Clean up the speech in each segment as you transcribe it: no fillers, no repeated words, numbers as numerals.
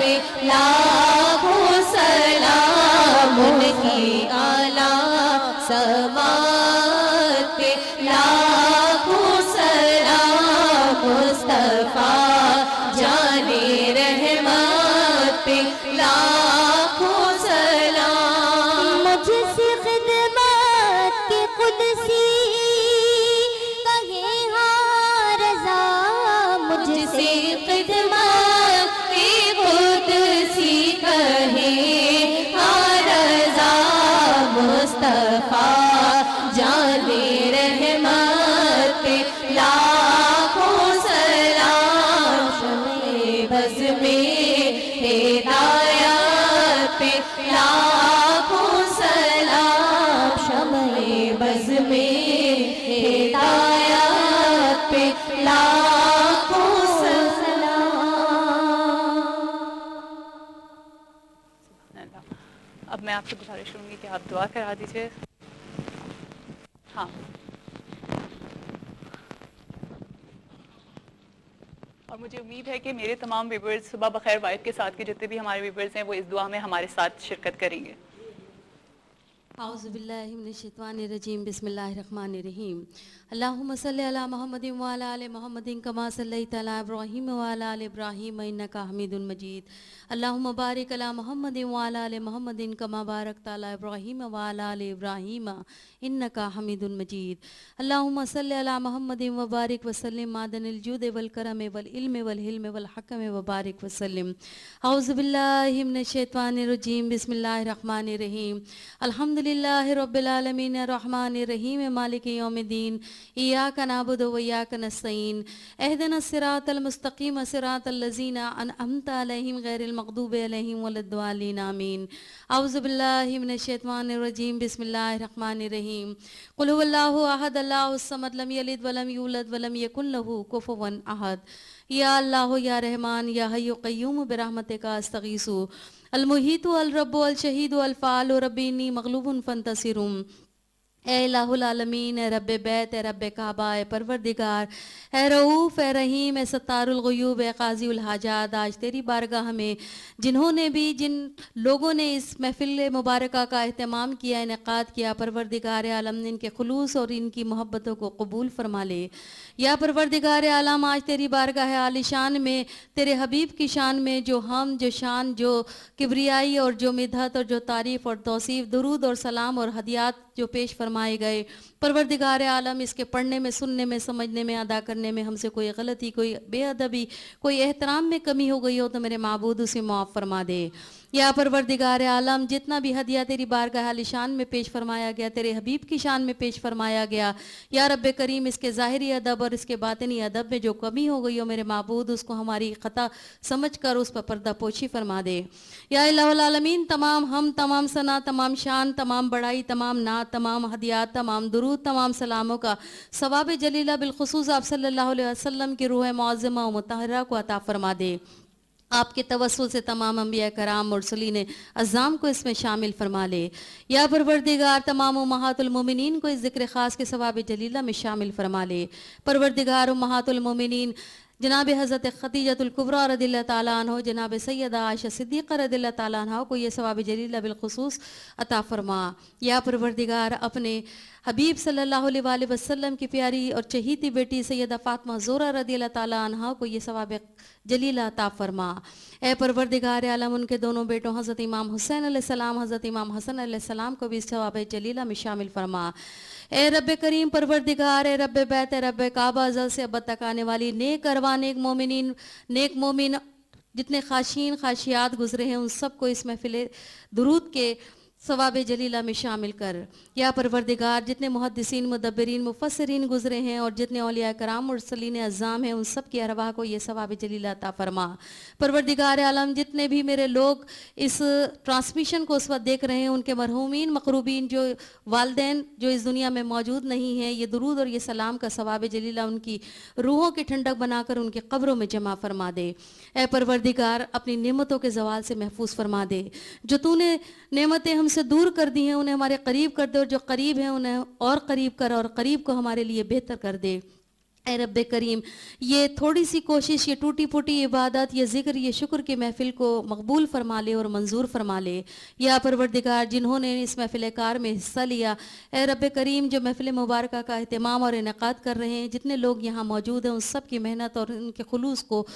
پہ لاکھوں سلام، ان کی اعلیٰ سماعت پہ لاکھوں سلام، مصطفیٰ جان رحمت پہ لاکھوں سلام۔ مجھ سے خدمت کے قدسی کہے ہاں رضا، مجھ سے خدمت کی قدسی کہے ہاں رضا، مصطفیٰ جان رحمت پہ لاکھوں سلام، شمع بز میں ہدایت پہ لاکھوں سلام، شمع بز میں ہدایت پہ لاکھوں سلام۔ اب میں آپ سے گزارش کروں گی کہ آپ دعا کرا دیجیے۔ ہاں، اور مجھے امید ہے کہ میرے تمام ویورز صبح بخیر وائب کے ساتھ کے جتنے بھی ہمارے ویورز ہیں وہ اس دعا میں ہمارے ساتھ شرکت کریں گے۔ اعوذ باللہ من الشیطان الرجیم، بسم اللہ الرحمن الرحیم۔ اللہم صلی علی محمد وعلی آل محمد کما صلیت علی ابراہیم وعلی آل ابراہیم انک حمید مجید۔ اللہم بارک علی محمد وعلی آل محمد کما بارکت علی ابراہیم وعلی آل ابراہیم انک حمید مجید۔ اللہم صلی علی محمد وبارک وسلم معدن الجود والکرم والعلم والحلم والحکم وبارک وسلم۔ اعوذ باللہ من الشیطان الرجیم، بسم اللہ الرحمن الرحیم۔ الحمد للہ رب العالمین الرحمن الرحیم مالک یوم الدین، ایاک نعبد و ایاک نستعین، اہدنا الصراط المستقیم صراط الذین انعمت علیہم غیر المغضوب علیہم ولا الضالین آمین۔ اعوذ باللہ من الشیطان الرجیم، بسم اللہ الرحمن الرحیم۔ قل هو اللہ احد اللہ الصمد لم یلد ولم یولد ولم یکن لہ کفوا احد۔ یا اللہ یا رحمان یا حی قیوم برحمتک استغیث، المحیط الرب الشہید الفعال ربی انی مغلوب فانتصر۔ اے الہ العالمین، اے رب بیت، اے رب کعبہ، اے پروردگار، اے رؤوف، اے رحیم، اے ستار الغیوب، اے قاضی الحاجات، آج تیری بارگاہ میں جن لوگوں نے اس محفل مبارکہ کا اہتمام کیا، انعقاد کیا، پروردگار عالم نے ان کے خلوص اور ان کی محبتوں کو قبول فرما لے۔ یا پروردگار عالم، آج تیری بارگاہ عالی شان میں، تیرے حبیب کی شان میں جو ہم، جو شان، جو کبریائی اور جو مدحت اور جو تعریف اور توصیف، درود اور سلام اور ہدیات جو پیش فرمائے گئے، پروردگار عالم اس کے پڑھنے میں، سننے میں، سمجھنے میں، ادا کرنے میں ہم سے کوئی غلطی، کوئی بے ادبی، کوئی احترام میں کمی ہو گئی ہو تو میرے معبود اسے معاف فرما دے۔ یا پروردگار عالم، جتنا بھی ہدیہ تیری بارگاہ عالی شان میں پیش فرمایا گیا، تیرے حبیب کی شان میں پیش فرمایا گیا، یا رب کریم اس کے ظاہری ادب اور اس کے باطنی ادب میں جو کمی ہو گئی ہو میرے معبود اس کو ہماری خطا سمجھ کر اس پر پردہ پوشی فرما دے۔ یا الہ العالمین، تمام ہم، تمام ثنا، تمام شان، تمام بڑائی، تمام نعت، تمام ہدیات، تمام درود، تمام سلاموں کا ثواب جلیلہ بالخصوص آپ صلی اللہ علیہ وسلم کی روح معظمہ و مطہرہ کو عطا فرما دے۔ آپ کے توسل سے تمام انبیاء کرام مرسلین اعظام کو اس میں شامل فرما لے۔ یا پروردگار، تمام امہات المومنین کو اس ذکر خاص کے ثواب جلیلہ میں شامل فرما لے۔ پروردگار، امہات المومنین جناب حضرت خدیجۃ الکبریٰ رضی اللہ تعالیٰ عنہ، جناب سیدہ عائشہ صدیقہ رضی اللہ تعالیٰ عنہ کو یہ ثواب جلیلہ بالخصوص عطا فرما۔ یا پروردگار، اپنے حبیب صلی اللہ علیہ وآلہ وسلم کی پیاری اور چہیتی بیٹی سیدہ فاطمہ زہرا رضی اللہ تعالیٰ عنہ کو یہ ثواب جلیلہ عطا فرما۔ اے پروردگار عالم، ان کے دونوں بیٹوں حضرت امام حسین علیہ السلام، حضرت امام حسن علیہ السلام کو بھی اس ثواب جلیلہ میں شامل فرما۔ اے رب کریم پروردگار، اے رب بیت، اے رب کعبہ، ازل سے ابد تک آنے والی نیک ارواح، نیک مومنین، نیک مومن جتنے خاشین خاشیات گزرے ہیں ان سب کو اس محفل درود کے ثواب جلیلہ میں شامل کر۔ یا پروردگار، جتنے محدثین، مدبرین، مفسرین گزرے ہیں اور جتنے اولیاء کرام مرسلین اعظام ہیں ان سب کی ارواح کو یہ ثواب جلیلہ عطا فرما۔ پروردگار عالم، جتنے بھی میرے لوگ اس ٹرانسمیشن کو اس وقت دیکھ رہے ہیں ان کے مرحومین مقروبین جو والدین جو اس دنیا میں موجود نہیں ہیں، یہ درود اور یہ سلام کا ثواب جلیلہ ان کی روحوں کی ٹھنڈک بنا کر ان کی قبروں میں جمع فرما دے۔ اے پروردگار، اپنی نعمتوں کے زوال سے محفوظ فرما دے۔ جو تو نے نعمتیں ہم سے دور کر دی ہیں انہیں ہمارے قریب کر دے، اور جو قریب ہیں انہیں اور قریب کر، اور قریب کو ہمارے لیے بہتر کر دے۔ اے رب کریم یہ تھوڑی سی کوشش، یہ ٹوٹی پھوٹی عبادت، یہ ذکر، یہ شکر کی محفل کو مقبول فرما لے اور منظور فرما لے یا پروردگار۔ جنہوں نے اس محفل کار میں حصہ لیا، اے رب کریم جو محفل مبارکہ کا اہتمام اور انعقاد کر رہے ہیں، جتنے لوگ یہاں موجود ہیں، ان سب کی محنت اور ان کے خلوص کو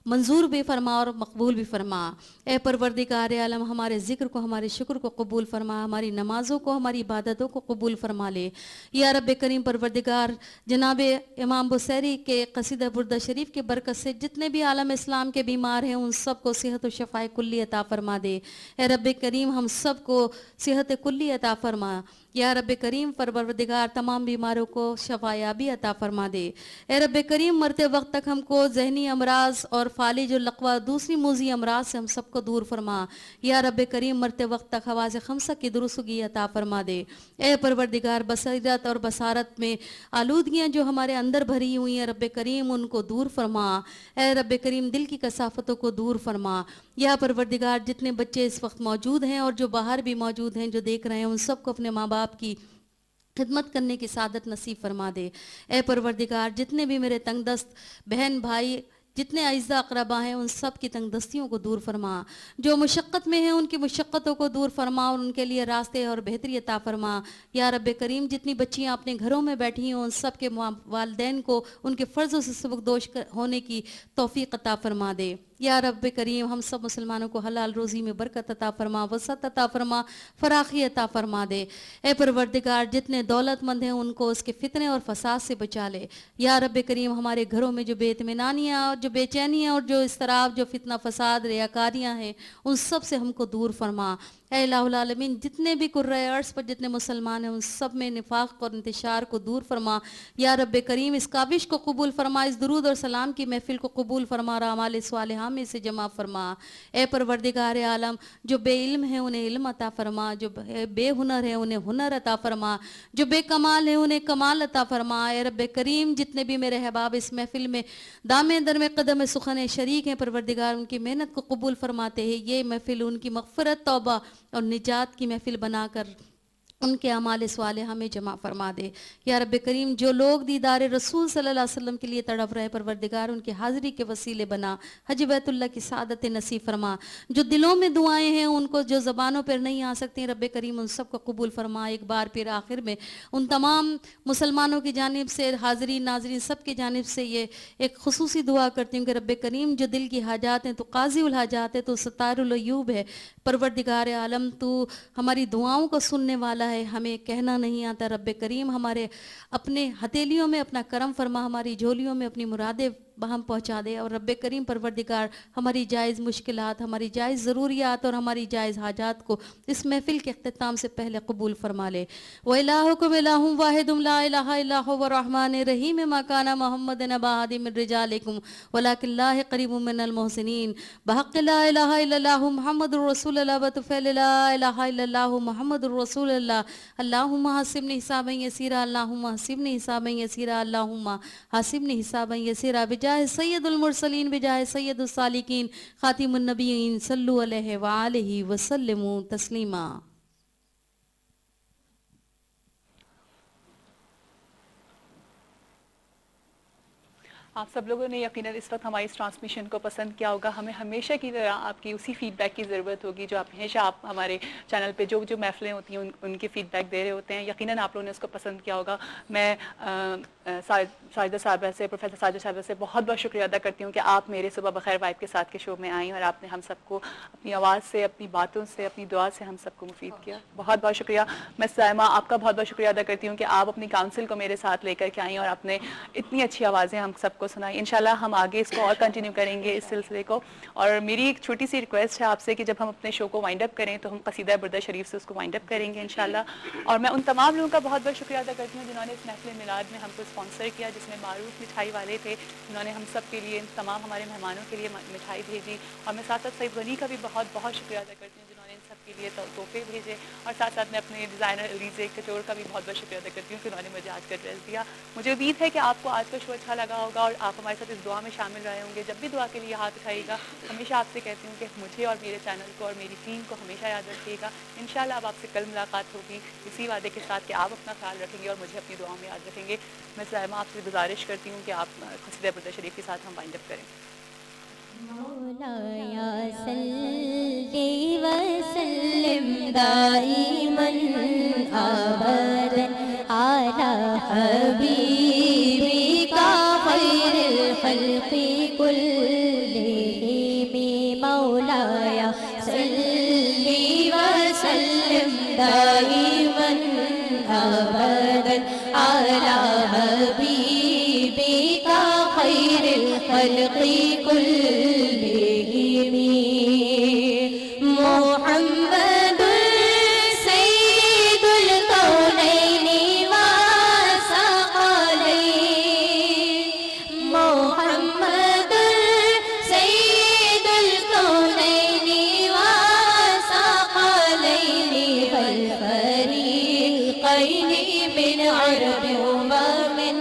منظور بھی فرما اور مقبول بھی فرما۔ اے پروردگار عالم ہمارے ذکر کو، ہمارے شکر کو قبول فرما، ہماری نمازوں کو، ہماری عبادتوں کو قبول فرما لے یا رب کریم۔ پروردگار جناب امام بصیری کے قصیدہ بردہ شریف کے برکت سے جتنے بھی عالم اسلام کے بیمار ہیں، ان سب کو صحت و شفا کلی عطا فرما دے۔ اے رب کریم ہم سب کو صحت کلی عطا فرما یا رب کریم۔ پروردگار تمام بیماروں کو شفا یابی عطا فرما دے۔ اے رب کریم مرتے وقت تک ہم کو ذہنی امراض اور فالج القوی دوسری موذی امراض سے ہم سب کو دور فرما یا رب کریم۔ مرتے وقت تک حواس خمسہ کی درستگی عطا فرما دے۔ اے پروردگار بصیرت اور بصارت میں آلودگیاں جو ہمارے اندر بھری ہوئی ہیں رب کریم، ان کو دور فرما۔ اے رب کریم دل کی کثافتوں کو دور فرما یا پروردگار۔ جتنے بچے اس وقت موجود ہیں اور جو باہر بھی موجود ہیں، جو دیکھ رہے ہیں، ان سب کو اپنے ماں باپ کی خدمت کرنے کی سعادت نصیب فرما دے۔ اے پروردگار جتنے بھی میرے تنگ دست بہن بھائی، جتنے اعزاء اقربا ہیں، ان سب کی تنگ دستیوں کو دور فرما۔ جو مشقت میں ہیں ان کی مشقتوں کو دور فرما اور ان کے لیے راستے اور بہتری عطا فرما یا رب کریم۔ جتنی بچیاں اپنے گھروں میں بیٹھی ہیں، ان سب کے والدین کو ان کے فرضوں سے سبکدوش ہونے کی توفیق عطا فرما دے یا رب کریم۔ ہم سب مسلمانوں کو حلال روزی میں برکت عطا فرما، وسعت عطا فرما، فراخی عطا فرما دے۔ اے پروردگار جتنے دولت مند ہیں ان کو اس کے فتنے اور فساد سے بچا لے یا رب کریم۔ ہمارے گھروں میں جو بے اطمینانیاں اور جو بے چینیاں اور جو اضطراب، جو فتنہ فساد، ریاکاریاں ہیں، ان سب سے ہم کو دور فرما۔ اے الہ العالمین جتنے بھی قرۂ عرض پر جتنے مسلمان ہیں، ان سب میں نفاق اور انتشار کو دور فرما یا رب کریم۔ اس کاوش کو قبول فرما، اس درود اور سلام کی محفل کو قبول فرما اور اعمال صالحہ میں سے جمع فرما۔ اے پروردگار عالم جو بے علم ہیں انہیں علم عطا فرما، جو بے ہنر ہیں انہیں ہنر عطا فرما، جو بے کمال ہیں انہیں کمال عطا فرما۔ اے رب کریم جتنے بھی میرے احباب اس محفل میں دامے در میں قدم سخن شریک ہیں، پروردگار ان کی محنت کو قبول فرماتے ہیں۔ یہ محفل ان کی مغفرت، توبہ اور نجات کی محفل بنا کر ان کے اعمال صالحہ میں جمع فرما دے یا رب کریم۔ جو لوگ دیدار رسول صلی اللہ علیہ وسلم کے لیے تڑپ رہے، پروردگار ان کی حاضری کے وسیلے بنا، حج بیت اللہ کی سعادت نصیب فرما۔ جو دلوں میں دعائیں ہیں ان کو جو زبانوں پر نہیں آ سکتی، رب کریم ان سب کو قبول فرما۔ ایک بار پھر آخر میں ان تمام مسلمانوں کی جانب سے، حاضرین ناظرین سب کی جانب سے یہ ایک خصوصی دعا کرتی ہوں کہ رب کریم جو دل کی حاجات ہیں تو قاضی الحاجات ہے، تو ستار العیوب ہے۔ پروردگار عالم تو ہماری دعاؤں کو سننے والا ہے، ہمیں کہنا نہیں آتا رب کریم۔ ہمارے اپنے ہتھیلیوں میں اپنا کرم فرما، ہماری جھولیوں میں اپنی مرادیں بہم پہنچا دے اور رب کریم پروردگار ہماری جائز مشکلات، ہماری جائز ضروریات اور ہماری جائز حاجات کو اس محفل کے اختتام سے پہلے قبول فرما لے۔ وَإِلَٰهُكُمْ إِلَٰهٌ وَاحِدٌ لَا إِلَٰهَ إِلَّا هُوَ الرَّحْمَٰنُ الرَّحِيمُ مَا كَانَ مُحَمَّدٌ أَبَا أَحَدٍ مِّن رِّجَالِكُمْ وَلَٰكِنَّ اللَّهَ قَرِيبٌ مِّنَ الْمُحْسِنِينَ بِحَقِّ لَا إِلَٰهَ إِلَّا اللَّهُ مُحَمَّدٌ رَّسُولُ اللَّهِ وَتُفْعِلُ لَا إِلَٰهَ إِلَّا اللَّهُ مُحَمَّدٌ رَّسُولُ اللَّهِ اللَّهُمَّ حَاسِبْنِي حِسَابًا يَسِيرًا اللَّهُمَّ حَاسِبْنِي حِسَابًا يَسِيرًا اللَّهُمَّ حَاسِبْنِي حِسَابًا يَسِيرًا بِجاہِ سَيِّدِ المرسلین، بجائے سید السالکین، خاتم النبیین، صلو علیہ وآلہ وسلموا تسلیما۔ آپ سب لوگوں نے یقیناً اس وقت ہماری اس ٹرانسمیشن کو پسند کیا ہوگا۔ ہمیں ہمیشہ کی طرح آپ کی اسی فیڈ بیک کی ضرورت ہوگی جو ہمیشہ آپ ہمارے چینل پہ جو محفلیں ہوتی ہیں ان کی فیڈ بیک دے رہے ہوتے ہیں۔ یقیناً آپ لوگوں نے اس کو پسند کیا ہوگا۔ میں ساجدہ صاحبہ سے، پروفیسر ساجدہ صاحبہ سے بہت بہت شکریہ ادا کرتی ہوں کہ آپ میرے صبح بخیر وائب کے ساتھ کے شو میں آئیں اور آپ نے ہم سب کو اپنی آواز سے، اپنی باتوں سے، اپنی دعا سے ہم سب کو مفید کیا۔ بہت بہت شکریہ۔ میں سائمہ آپ کا بہت بہت شکریہ ادا کرتی ہوں کہ آپ اپنی کاؤنسل کو میرے ساتھ لے کر کے آئیں اور آپ نے اتنی اچھی آوازیں ہم سب کو سنائی۔ انشاءاللہ ہم آگے اس کو اور کنٹینیو کریں گے اس سلسلے کو۔ اور میری ایک چھوٹی سی ریکویسٹ ہے آپ سے کہ جب ہم اپنے شو کو وائنڈ اپ کریں تو ہم قصیدہ بردہ شریف سے اس کو وائنڈ اپ کریں گے انشاءاللہ۔ اور میں ان تمام لوگوں کا بہت بہت شکریہ ادا کرتی ہوں جنہوں نے اس محفل میلاد میں ہم کو اسپانسر کیا، جس میں معروف مٹھائی والے تھے جنہوں نے ہم سب کے لیے، تمام ہمارے مہمانوں کے لیے مٹھائی بھیجی۔ اور میں ساتھ ساتھ سعید غنی کا بھی بہت بہت شکریہ ادا کرتی ہوں جنہوں نے سب کے لیے تحفے بھیجے. اور ساتھ ساتھ میں اپنے ڈیزائنر علیزے کچور کا بھی بہت بہت شکریہ ادا کرتی ہوں کہ انہوں نے مجھے آج کا ڈریس دیا. مجھے امید ہے کہ آپ کو آج کا شو اچھا لگا ہوگا اور آپ ہمارے ساتھ اس دعا میں شامل رہے ہوں گے. جب بھی دعا کے لیے ہاتھ اٹھائیے گا ہمیشہ آپ سے کہتی ہوں کہ مجھے اور میرے چینل کو اور میری ٹیم کو ہمیشہ یاد رکھیے گا. انشاءاللہ اب آپ سے کل ملاقات ہوگی اسی وعدے کے ساتھ کہ آپ اپنا خیال رکھیں گے اور مجھے اپنی دعاؤں میں یاد رکھیں گے. میں سائمہ آپ سے گزارش کرتی ہوں کہ آپ قصیدہ برد شریف کے ساتھ ہم وائنڈ اپ کریں. مولایا صلی وسلم دائما ابدا علی حبیبک خیر الخلق کلہم. مولایا صلی وسلم دائما ابدا علی حبیبک خیر الخلق كلهم. محمد سيد الكونين والثقلين. محمد سيد الكونين والثقلين والفريقين من عرب ومن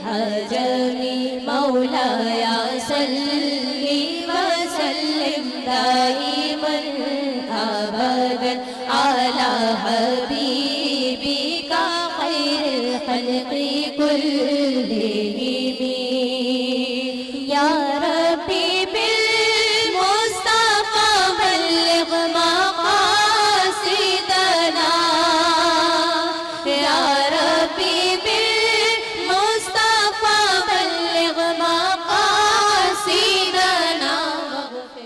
عجم. مولاي صلي وسلم دائما ابدا على حبيبك خير الخلق كلهم.